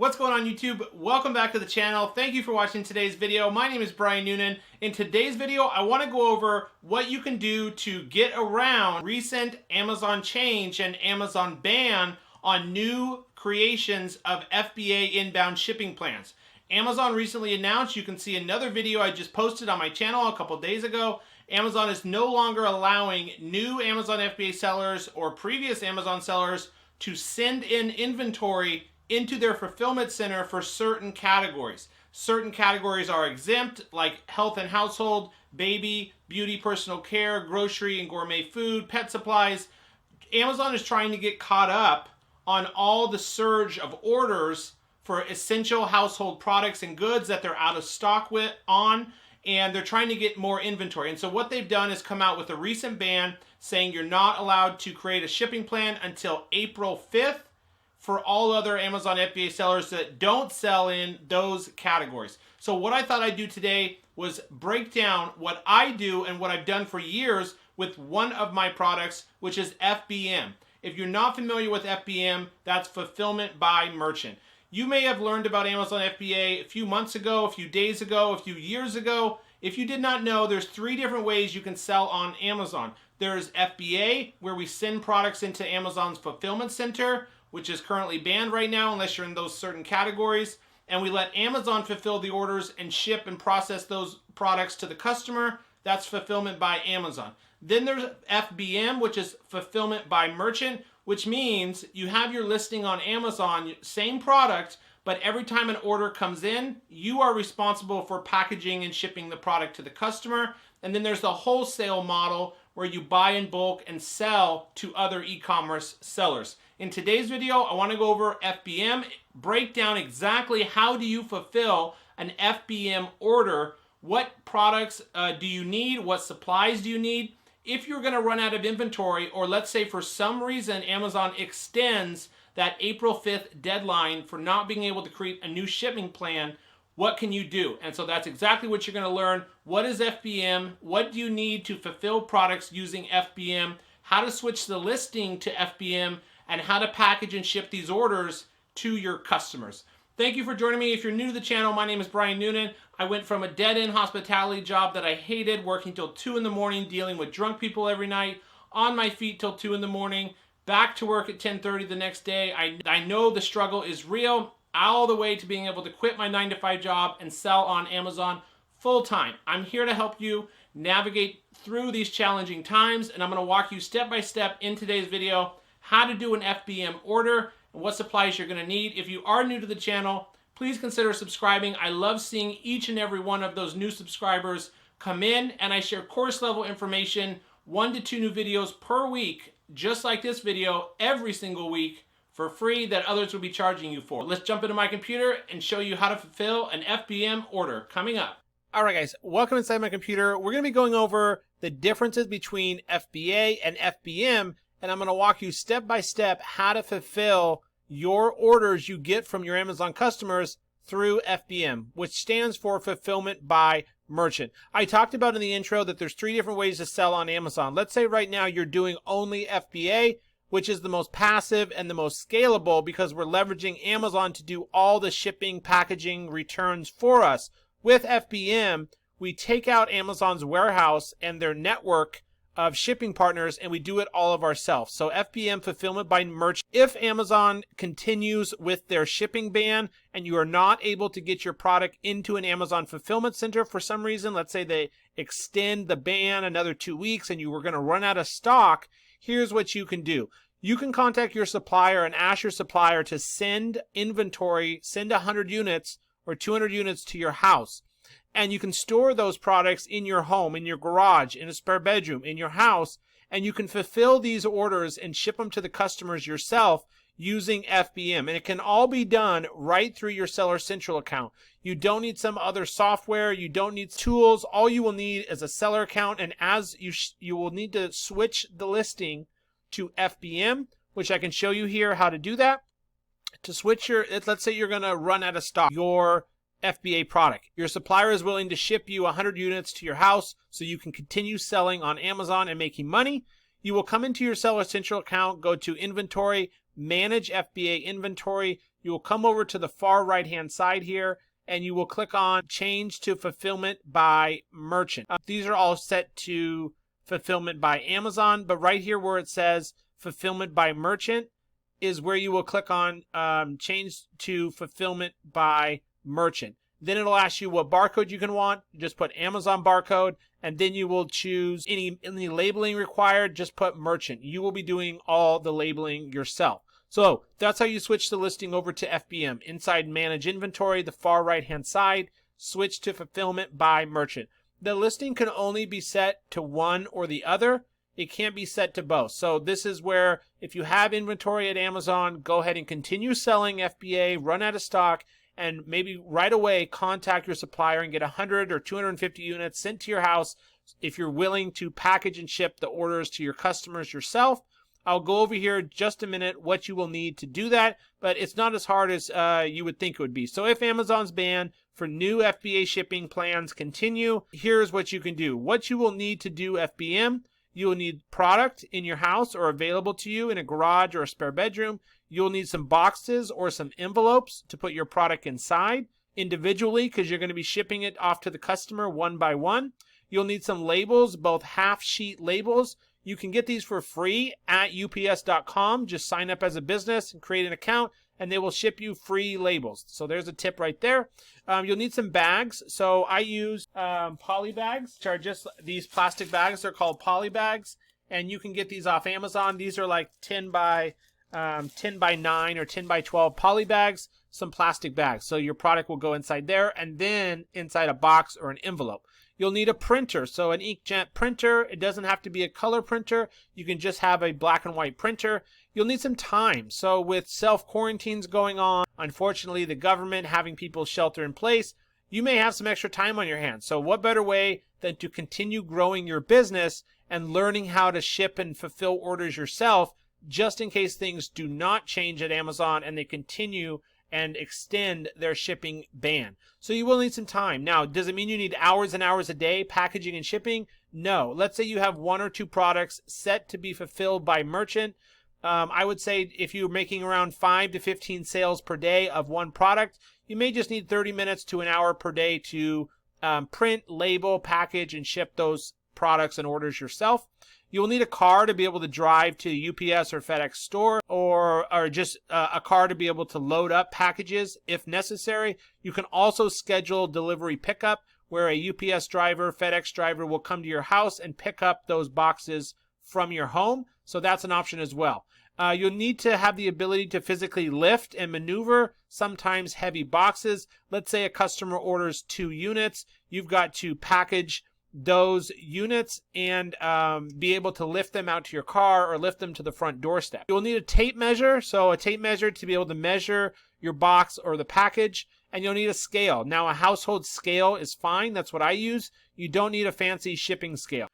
What's going on YouTube? Welcome back to the channel. Thank you for watching today's video. My name is Brian Noonan. In today's video, I want to go over what you can do to get around recent Amazon change and Amazon ban on new creations of FBA inbound shipping plans. Amazon recently announced, you can see another video I just posted on my channel a couple days ago, Amazon is no longer allowing new Amazon FBA sellers or previous Amazon sellers to send in inventory into their fulfillment center for certain categories. Certain categories are exempt, like health and household, baby, beauty, personal care, grocery and gourmet food, pet supplies. Amazon is trying to get caught up on all the surge of orders for essential household products and goods that they're out of stock on, and they're trying to get more inventory. And so what they've done is come out with a recent ban saying you're not allowed to create a shipping plan until April 5th. For all other Amazon FBA sellers that don't sell in those categories. So what I thought I'd do today was break down what I do and what I've done for years with one of my products, which is FBM. If you're not familiar with FBM, that's Fulfillment by Merchant. You may have learned about Amazon FBA a few months ago, a few days ago, a few years ago. If you did not know, there's 3 different ways you can sell on Amazon. There's FBA, where we send products into Amazon's fulfillment center, which is currently banned right now unless you're in those certain categories. And we let Amazon fulfill the orders and ship and process those products to the customer. That's Fulfillment by Amazon. Then there's FBM, which is Fulfillment by Merchant, which means you have your listing on Amazon, same product, but every time an order comes in, you are responsible for packaging and shipping the product to the customer. And then there's the wholesale model where you buy in bulk and sell to other e-commerce sellers. In today's video, I want to go over FBM, break down exactly how do you fulfill an FBM order, what products do you need, what supplies do you need. If you're going to run out of inventory, or let's say for some reason Amazon extends that April 5th deadline for not being able to create a new shipping plan, what can you do? And so that's exactly what you're going to learn. What is FBM? What do you need to fulfill products using FBM? How to switch the listing to FBM, and how to package and ship these orders to your customers. Thank you for joining me. If you're new to the channel, my name is Brian Noonan. I went from a dead-end hospitality job that I hated, working till 2 in the morning, dealing with drunk people every night, on my feet till 2 in the morning, back to work at 10:30 the next day. I know the struggle is real, all the way to being able to quit my 9-to-5 job and sell on Amazon full-time. I'm here to help you navigate through these challenging times, and I'm going to walk you step by step in today's video how to do an FBM order and what supplies you're going to need. If you are new to the channel, please consider subscribing. I love seeing each and every one of those new subscribers come in, and I share course level information, 1 to 2 new videos per week, just like this video, every single week for free that others will be charging you for. Let's jump into my computer and show you how to fulfill an FBM order coming up. All right, guys, welcome inside my computer. We're going to be going over the differences between FBA and FBM, and I'm going to walk you step by step how to fulfill your orders you get from your Amazon customers through FBM, which stands for Fulfillment by Merchant. I talked about in the intro that there's 3 different ways to sell on Amazon. Let's say right now you're doing only FBA, which is the most passive and the most scalable because we're leveraging Amazon to do all the shipping, packaging, returns for us. With FBM, we take out Amazon's warehouse and their network of shipping partners, and we do it all of ourselves. So FBM, Fulfillment by Merchant. If Amazon continues with their shipping ban and you are not able to get your product into an Amazon fulfillment center for some reason, let's say they extend the ban another 2 weeks and you were going to run out of stock, here's what you can do. You can contact your supplier and ask your supplier to send inventory, send 100 units or 200 units to your house. And you can store those products in your home, in your garage, in a spare bedroom, in your house, and you can fulfill these orders and ship them to the customers yourself using FBM. And it can all be done right through your Seller Central account. You don't need some other software. You don't need tools. All you will need is a seller account, and as you will need to switch the listing to FBM, which I can show you here how to do that. To switch let's say you're going to run out of stock, your FBA product. Your supplier is willing to ship you 100 units to your house so you can continue selling on Amazon and making money. You will come into your Seller Central account, go to Inventory, Manage FBA Inventory. You will come over to the far right-hand side here, and you will click on Change to Fulfillment by Merchant. These are all set to Fulfillment by Amazon, but right here where it says Fulfillment by Merchant is where you will click on Change to Fulfillment by Merchant. Then it'll ask you what barcode you can want. You just put Amazon barcode, and then you will choose any labeling required. Just put merchant. You will be doing all the labeling yourself. So that's how you switch the listing over to FBM. Inside Manage Inventory, the far right-hand side, switch to Fulfillment by Merchant. The listing can only be set to one or the other. It can't be set to both. So this is where if you have inventory at Amazon, go ahead and continue selling FBA, run out of stock, and maybe right away contact your supplier and get 100 or 250 units sent to your house if you're willing to package and ship the orders to your customers yourself. I'll go over here in just a minute what you will need to do that, but it's not as hard as you would think it would be. So if Amazon's ban for new FBA shipping plans continue, here's what you can do. What you will need to do FBM: you will need product in your house or available to you in a garage or a spare bedroom. You'll need some boxes or some envelopes to put your product inside individually because you're going to be shipping it off to the customer one by one. You'll need some labels, both half sheet labels. You can get these for free at ups.com. Just sign up as a business and create an account, and they will ship you free labels. So there's a tip right there. You'll need some bags. So I use poly bags, which are just these plastic bags. They're called poly bags, and you can get these off Amazon. These are like 10 by 9 or 10 by 12 poly bags, some plastic bags. So your product will go inside there and then inside a box or an envelope. You'll need a printer, so an inkjet printer. It doesn't have to be a color printer. You can just have a black and white printer. You'll need some time. So with self-quarantines going on, unfortunately the government having people shelter in place, you may have some extra time on your hands. So what better way than to continue growing your business and learning how to ship and fulfill orders yourself, just in case things do not change at Amazon and they continue and extend their shipping ban. So you will need some time. Now, does it mean you need hours and hours a day packaging and shipping? No. Let's say you have one or two products set to be fulfilled by merchant. I would say if you're making around 5 to 15 sales per day of one product, you may just need 30 minutes to an hour per day to print, label, package, and ship those products and orders yourself. You'll need a car to be able to drive to the UPS or FedEx store, or just a car to be able to load up packages if necessary. You can also schedule delivery pickup where a UPS driver, FedEx driver will come to your house and pick up those boxes from your home. So that's an option as well. You'll need to have the ability to physically lift and maneuver sometimes heavy boxes. Let's say a customer orders 2 units. You've got to package those units and be able to lift them out to your car or lift them to the front doorstep. You'll need a tape measure, so a tape measure to be able to measure your box or the package, and you'll need a scale. Now a household scale is fine, that's what I use. You don't need a fancy shipping scale.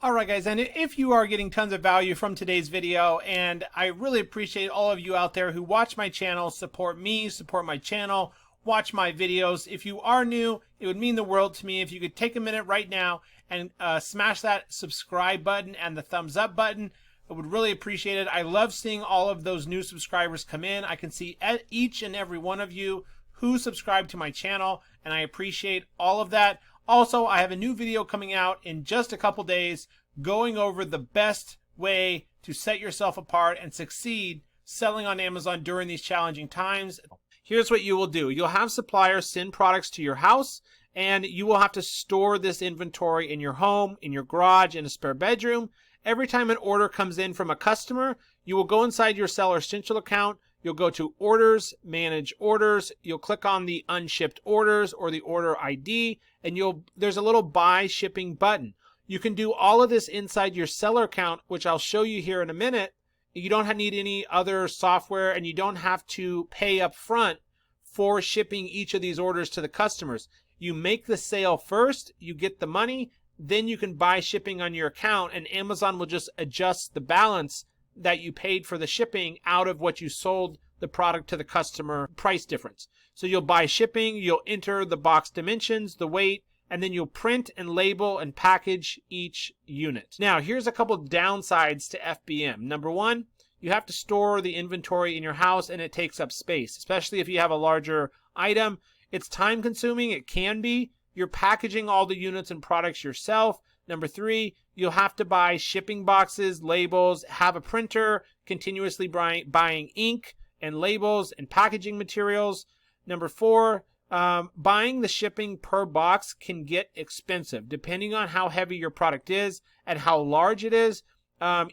Alright guys, and if you are getting tons of value from today's video, and I really appreciate all of you out there who watch my channel, support me, support my channel, watch my videos. If you are new, it would mean the world to me if you could take a minute right now and smash that subscribe button and the thumbs up button. I would really appreciate it. I love seeing all of those new subscribers come in. I can see each and every one of you who subscribe to my channel, and I appreciate all of that. Also, I have a new video coming out in just a couple days going over the best way to set yourself apart and succeed selling on Amazon during these challenging times. Here's what you will do. You'll have suppliers send products to your house, and you will have to store this inventory in your home, in your garage, in a spare bedroom. Every time an order comes in from a customer, you will go inside your Seller Central account. You'll go to Orders, Manage Orders. You'll click on the Unshipped Orders or the Order ID, and there's a little Buy Shipping button. You can do all of this inside your seller account, which I'll show you here in a minute. You don't need any other software, and you don't have to pay up front for shipping each of these orders to the customers. You make the sale first, you get the money, then you can buy shipping on your account, and Amazon will just adjust the balance that you paid for the shipping out of what you sold the product to the customer price difference. So you'll buy shipping, you'll enter the box dimensions, the weight, and then you'll print and label and package each unit. Now, here's a couple downsides to FBM. Number one, you have to store the inventory in your house and it takes up space, especially if you have a larger item. It's time consuming. It can be. You're packaging all the units and products yourself. Number 3, you'll have to buy shipping boxes, labels, have a printer, continuously buying ink and labels and packaging materials. Number 4, buying the shipping per box can get expensive depending on how heavy your product is and how large it is.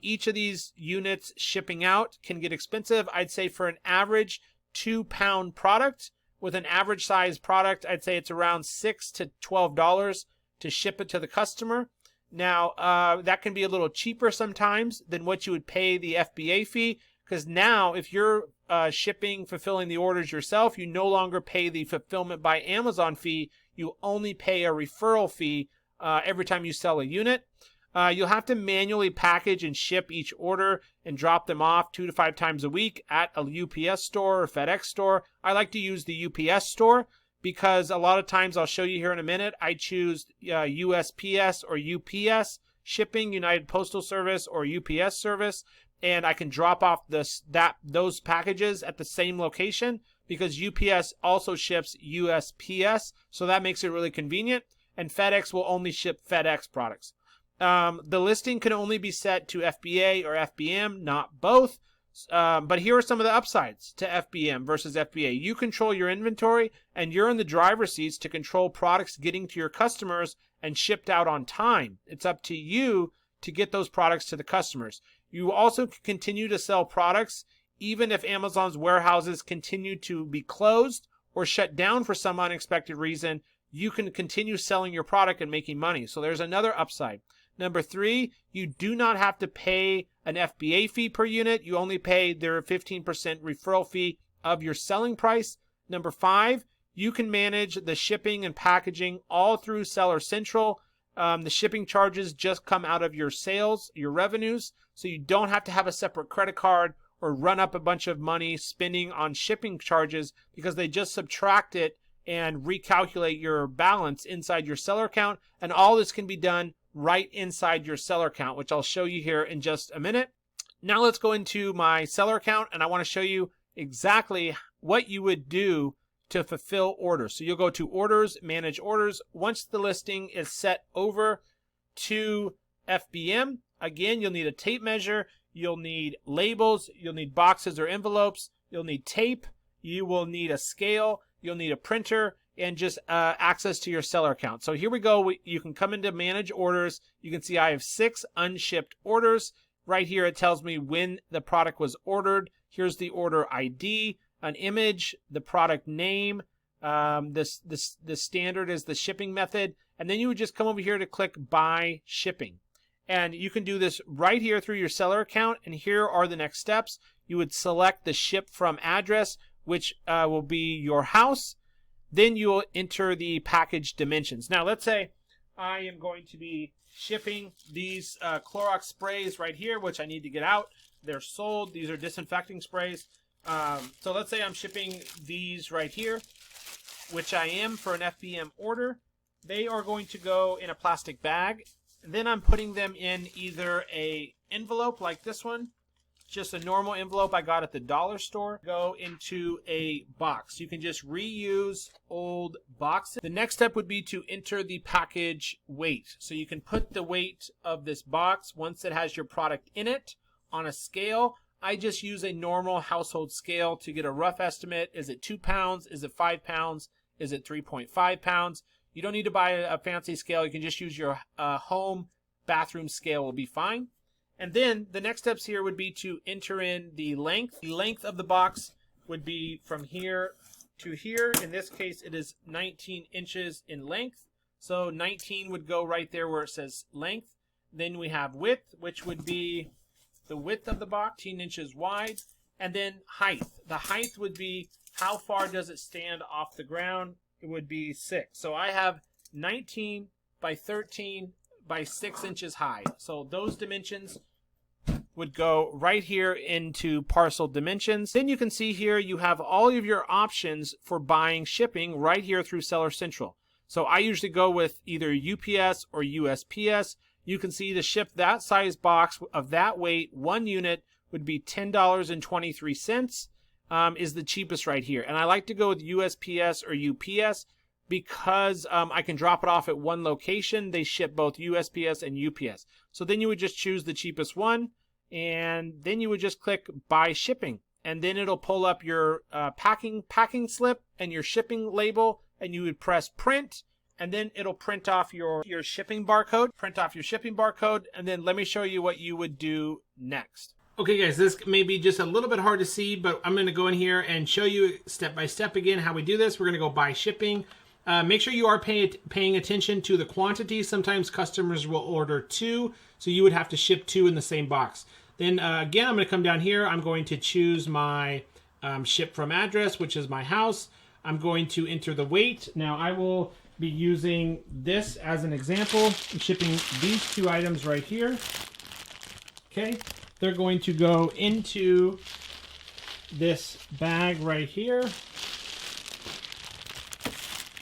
Each of these units shipping out can get expensive. I'd say for an average 2-pound product, with an average size product, I'd say it's around $6 to $12 to ship it to the customer. Now, that can be a little cheaper sometimes than what you would pay the FBA fee, because now if you're fulfilling the orders yourself, you no longer pay the fulfillment by Amazon fee. You only pay a referral fee every time you sell a unit. You'll have to manually package and ship each order and drop them off 2 to 5 times a week at a UPS store or FedEx store. I like to use the UPS store because a lot of times, I'll show you here in a minute, I choose USPS or UPS shipping, United Postal Service or UPS service, and I can drop off those packages at the same location because UPS also ships USPS, so that makes it really convenient, and FedEx will only ship FedEx products. The listing can only be set to FBA or FBM, not both. But here are some of the upsides to FBM versus FBA. You control your inventory, and you're in the driver's seats to control products getting to your customers and shipped out on time. It's up to you to get those products to the customers. You also continue to sell products even if Amazon's warehouses continue to be closed or shut down for some unexpected reason. You can continue selling your product and making money. So there's another upside. Number 3, you do not have to pay an FBA fee per unit. You only pay their 15% referral fee of your selling price. Number 5, you can manage the shipping and packaging all through Seller Central. The shipping charges just come out of your sales, your revenues, so you don't have to have a separate credit card or run up a bunch of money spending on shipping charges because they just subtract it and recalculate your balance inside your seller account. And all this can be done right inside your seller account, which I'll show you here in just a minute. Now let's go into my seller account, and I want to show you exactly what you would do to fulfill orders. So you'll go to Orders, Manage Orders. Once the listing is set over to FBM, again, you'll need a tape measure, you'll need labels, you'll need boxes or envelopes, you'll need tape, you will need a scale, you'll need a printer, and just access to your seller account. So here we go. You can come into Manage Orders. You can see I have 6 unshipped orders. Right here it tells me when the product was ordered. Here's the order ID, an image, the product name. The standard is the shipping method. And then you would just come over here to click Buy Shipping. And you can do this right here through your seller account. And here are the next steps. You would select the Ship From address, which will be your house. Then you will enter the package dimensions. Now, let's say I am going to be shipping these Clorox sprays right here, which I need to get out. They're sold. These are disinfecting sprays. So let's say I'm shipping these right here, which I am for an FBM order. They are going to go in a plastic bag. Then I'm putting them in either an envelope like this one, just a normal envelope I got at the dollar store, go into a box. You can just reuse old boxes. The next step would be to enter the package weight. So you can put the weight of this box, once it has your product in it, on a scale. I just use a normal household scale to get a rough estimate. Is it 2 pounds? Is it 5 pounds? Is it 3.5 pounds? You don't need to buy a fancy scale. You can just use your home bathroom scale, will be fine. And then the next steps here would be to enter in the length. The length of the box would be from here to here. In this case, it is 19 inches in length. So 19 would go right there where it says length. Then we have width, which would be the width of the box, 18 inches wide. And then height. The height would be how far does it stand off the ground? It would be 6. So I have 19 by 13 by 6 inches high. So those dimensions would go right here into parcel dimensions. Then you can see here you have all of your options for buying shipping right here through Seller Central. So I usually go with either UPS or USPS. You can see to ship that size box of that weight, 1 unit, would be $10.23 is the cheapest right here. And I like to go with USPS or UPS because I can drop it off at one location. They ship both USPS and UPS. So then you would just choose the cheapest one, and then you would just click buy shipping. And then it'll pull up your packing slip and your shipping label, and you would press print, and then it'll print off your shipping barcode. Print off your shipping barcode, and then let me show you what you would do next. Okay guys, this may be just a little bit hard to see, but I'm going to go in here and show you step by step again how we do this. We're going to go buy shipping. Make sure you are paying attention to the quantity. Sometimes customers will order 2, so you would have to ship 2 in the same box. Then again, I'm going to come down here. I'm going to choose my ship from address, which is my house. I'm going to enter the weight. Now I will be using this as an example. I'm shipping these 2 items right here. Okay, they're going to go into this bag right here.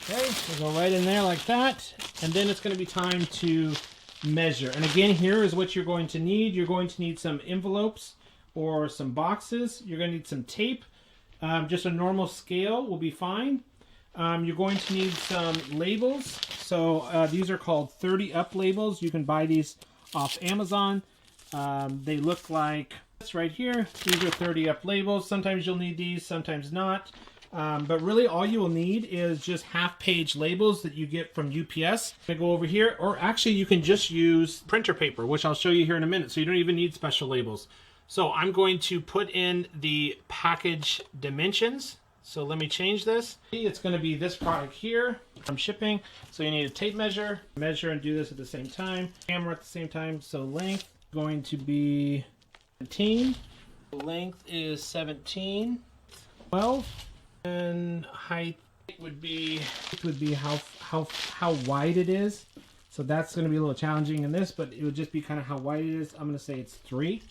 Okay, we'll go right in there like that, and then it's going to be time to measure. And again, here is what you're going to need. You're going to need some envelopes or some boxes. You're going to need some tape. Just a normal scale will be fine. You're going to need some labels. So these are called 30 up labels. You can buy these off Amazon. They look like this right here. These are 30 up labels. Sometimes you'll need these, sometimes not. But really all you will need is just half-page labels that you get from UPS. I'm gonna go over here, or actually you can just use printer paper, which I'll show you here in a minute, so you don't even need special labels. So I'm going to put in the package dimensions. So let me change this. It's gonna be this product here. I'm shipping, so you need a tape measure. Measure and do this at the same time. Camera at the same time. So length going to be 17. Length is 17. 12. And height would be how wide it is. So that's going to be a little challenging in this, but it would just be kind of how wide it is. I'm going to say it's 3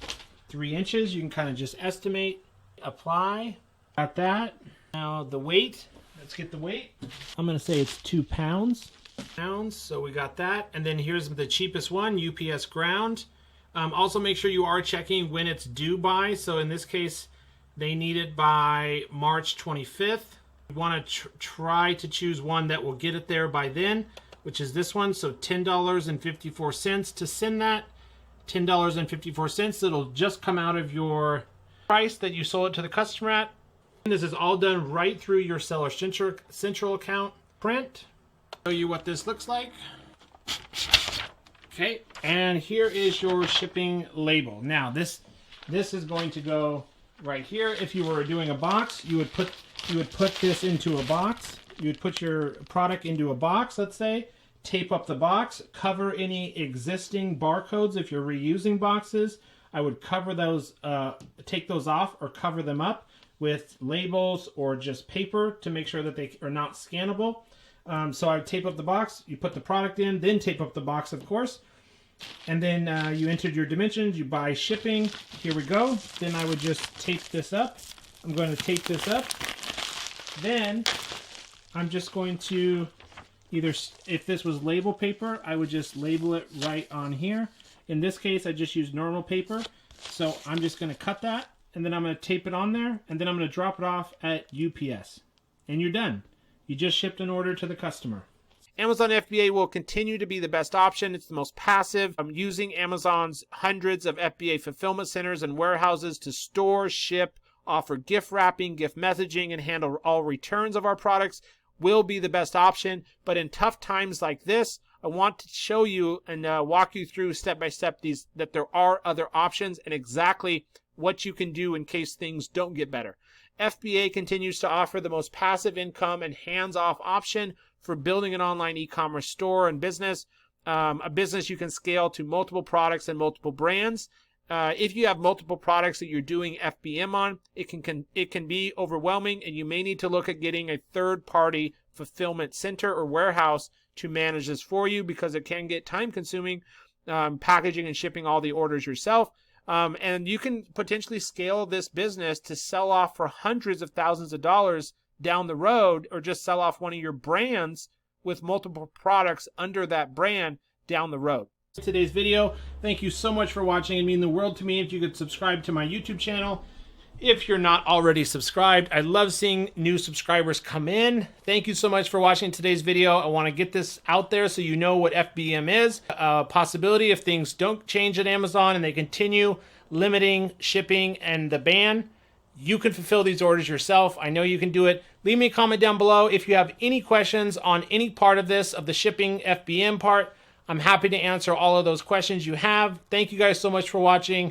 inches. You can kind of just estimate. Apply. Got that. Now the weight. Let's get the weight. I'm going to say it's 2 pounds. So we got that. And then here's the cheapest one, UPS ground. Also make sure you are checking when it's due by. So in this case, they need it by March 25th. You want to try to choose one that will get it there by then, which is this one. So $10.54 to send that. $10.54. It'll just come out of your price that you sold it to the customer at. And this is all done right through your Seller Central account. Print. Show you what this looks like. Okay, and here is your shipping label. Now this is going to go right here. If you were doing a box, you would put this into a box. You would put your product into a box, let's say, tape up the box, cover any existing barcodes. If you're reusing boxes, I would cover those, take those off or cover them up with labels or just paper to make sure that they are not scannable. So I would tape up the box, you put the product in, then tape up the box, of course. And then you entered your dimensions, you buy shipping. Here we go. Then I would just tape this up. I'm going to tape this up. Then I'm just going to either, if this was label paper, I would just label it right on here. In this case, I just used normal paper. So I'm just going to cut that, and then I'm going to tape it on there, and then I'm going to drop it off at UPS. And you're done. You just shipped an order to the customer. Amazon FBA will continue to be the best option. It's the most passive. I'm using Amazon's hundreds of FBA fulfillment centers and warehouses to store, ship, offer gift wrapping, gift messaging, and handle all returns of our products will be the best option. But in tough times like this, I want to show you and walk you through step by step that there are other options and exactly what you can do in case things don't get better. FBA continues to offer the most passive income and hands-off option for building an online e-commerce store and business, a business you can scale to multiple products and multiple brands. If you have multiple products that you're doing FBM on, it can be overwhelming, and you may need to look at getting a third-party fulfillment center or warehouse to manage this for you, because it can get time-consuming packaging and shipping all the orders yourself. And you can potentially scale this business to sell off for hundreds of thousands of dollars down the road, or just sell off one of your brands with multiple products under that brand down the road. Today's video. Thank you so much for watching. It'd mean the world to me if you could subscribe to my YouTube channel. If you're not already subscribed, I love seeing new subscribers come in. Thank you so much for watching today's video. I want to get this out there so you know what FBM is. A possibility if things don't change at Amazon and they continue limiting shipping and the ban, you can fulfill these orders yourself. I know you can do it. Leave me a comment down below if you have any questions on any part of this, of the shipping FBM part. I'm happy to answer all of those questions you have. Thank you guys so much for watching.